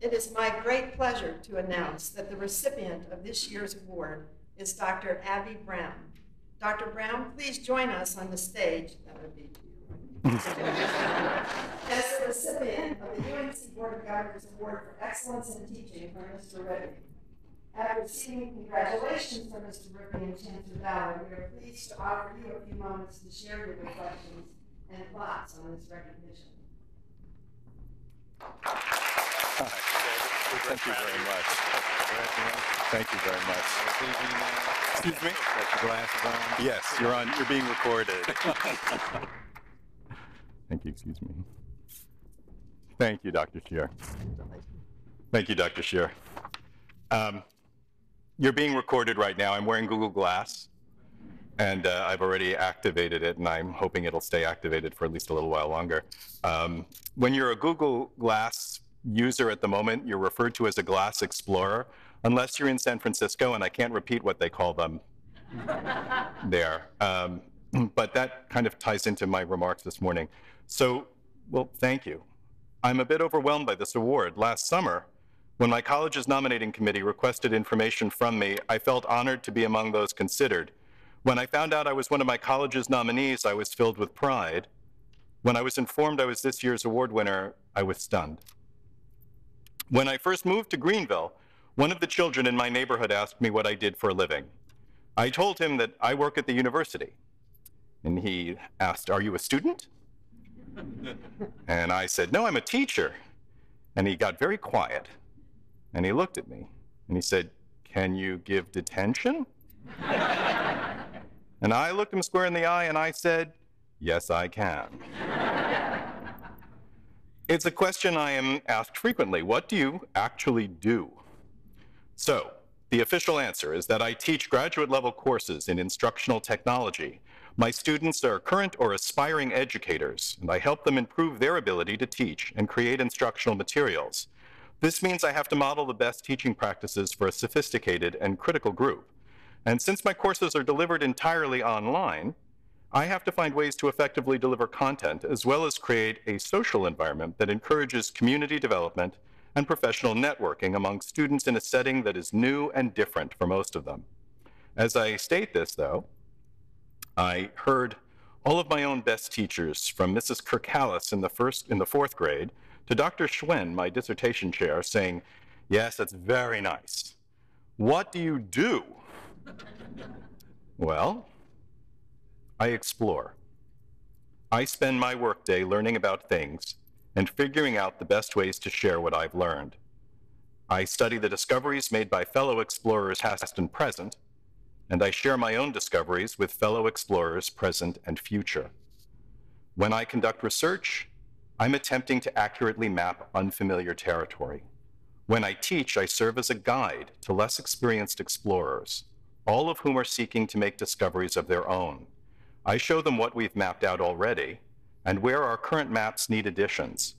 It is my great pleasure to announce that the recipient of this year's award is Dr. Abby Brown. Dr. Brown, please join us on the stage. That would be you. As the recipient of the UNC Board of Governors Award for Excellence in Teaching from Mr. Ripping. After receiving congratulations from Mr. Ripping and Chancellor Ballard, we are pleased to offer you a few moments to share your reflections and thoughts on this recognition. Thank you very much. Thank you very much. Excuse me? Got your glasses on? Yes, you're on. You're being recorded. Thank you. Excuse me. Thank you, Dr. Scheer. Thank you, Dr. Scheer. You're being recorded right now. I'm wearing Google Glass, and I've already activated it, and I'm hoping it'll stay activated for at least a little while longer. When you're a Google Glass user at the moment, you're referred to as a Glass Explorer, unless you're in San Francisco, and I can't repeat what they call them there. But that kind of ties into my remarks this morning. So, well, thank you. I'm a bit overwhelmed by this award. Last summer, when my college's nominating committee requested information from me, I felt honored to be among those considered. When I found out I was one of my college's nominees, I was filled with pride. When I was informed I was this year's award winner, I was stunned. When I first moved to Greenville, one of the children in my neighborhood asked me what I did for a living. I told him that I work at the university. And he asked, "Are you a student?" And I said, "No, I'm a teacher." And he got very quiet. And he looked at me and he said, "Can you give detention?" And I looked him square in the eye and I said, "Yes, I can." It's a question I am asked frequently. What do you actually do? So, the official answer is that I teach graduate level courses in instructional technology. My students are current or aspiring educators, and I help them improve their ability to teach and create instructional materials. This means I have to model the best teaching practices for a sophisticated and critical group. And since my courses are delivered entirely online, I have to find ways to effectively deliver content as well as create a social environment that encourages community development and professional networking among students in a setting that is new and different for most of them. As I state this, though, I heard all of my own best teachers, from Mrs. Kirkhallis in the fourth grade to Dr. Schwen, my dissertation chair, saying, "Yes, that's very nice. What do you do?" Well, I explore. I spend my workday learning about things and figuring out the best ways to share what I've learned. I study the discoveries made by fellow explorers past and present, and I share my own discoveries with fellow explorers present and future. When I conduct research, I'm attempting to accurately map unfamiliar territory. When I teach, I serve as a guide to less experienced explorers, all of whom are seeking to make discoveries of their own. I show them what we've mapped out already and where our current maps need additions.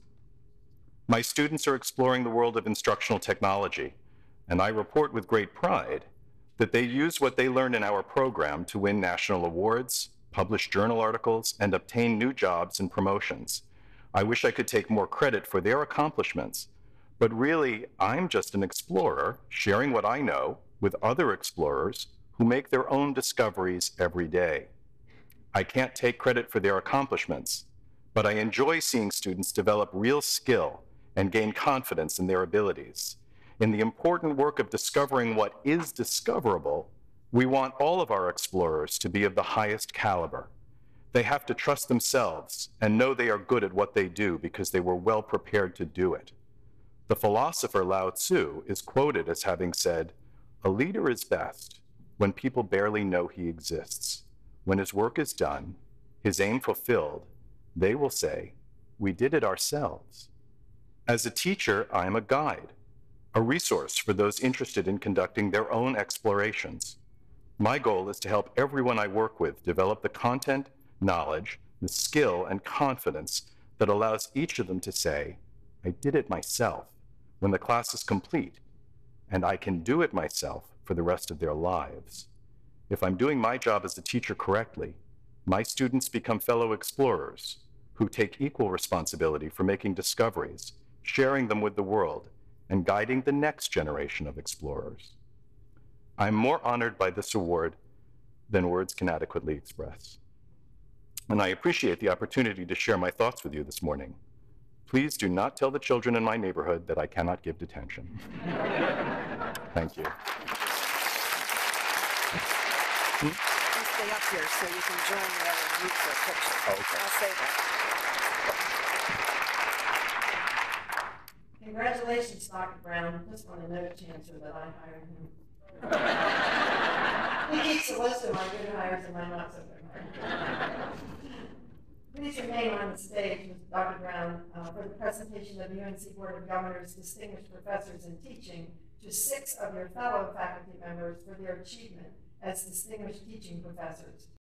My students are exploring the world of instructional technology, and I report with great pride that they use what they learned in our program to win national awards, publish journal articles, and obtain new jobs and promotions. I wish I could take more credit for their accomplishments, but really, I'm just an explorer sharing what I know with other explorers who make their own discoveries every day. I can't take credit for their accomplishments, but I enjoy seeing students develop real skill and gain confidence in their abilities. In the important work of discovering what is discoverable, we want all of our explorers to be of the highest caliber. They have to trust themselves and know they are good at what they do because they were well prepared to do it. The philosopher Lao Tzu is quoted as having said, "A leader is best when people barely know he exists. When his work is done, his aim fulfilled, they will say, 'We did it ourselves.'" As a teacher, I am a guide, a resource for those interested in conducting their own explorations. My goal is to help everyone I work with develop the content, knowledge, the skill, and confidence that allows each of them to say, "I did it myself," when the class is complete, and I can do it myself for the rest of their lives. If I'm doing my job as a teacher correctly, my students become fellow explorers who take equal responsibility for making discoveries, sharing them with the world, and guiding the next generation of explorers. I'm more honored by this award than words can adequately express. And I appreciate the opportunity to share my thoughts with you this morning. Please do not tell the children in my neighborhood that I cannot give detention. Thank you. You stay up here so you can join the other group for a picture. Oh, okay. I'll say that. Congratulations, Dr. Brown. Just want to note, Chancellor, that I hired him. He keeps a list of my good hires and my not so good hires. Please remain on the stage with Dr. Brown for the presentation of the UNC Board of Governors Distinguished Professors in Teaching to 6 of your fellow faculty members for their achievement as distinguished teaching professors.